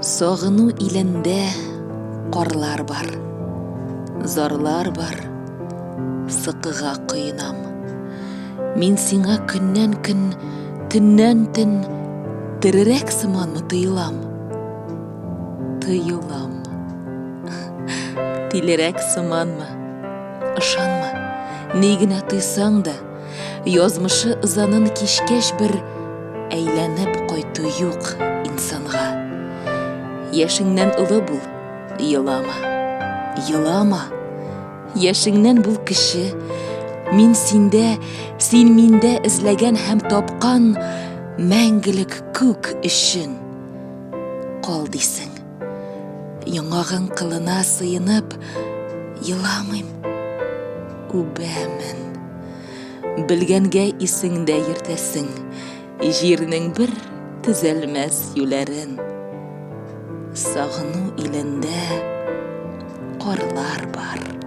Согыну илендә карлар бар, зарлар бар, сыкыга кыйнам. Мин сиңа көннән-көн, төннән-төн терерәк сыманмы тыелам? Тыелам. Тилерәк сыманмы? Ышанма, ни генә тыйсаң да, язмышы ызанын кичкәч бер әйләнеп кайту юк инсанга. Яшеңнән улы бул, елама. Елама. Яшеңнән бул кеше, мин синдә, син миндә эзләгән һәм тапкан мәңгелек күк өчен. Кал дисең, яңагың кылына сыенып, еламыйм, үбәмен. Белгәнгә исеңдә йөртәсең, җирнең бер төзәлмәс юләрен. Сагыну илендә карлар бар.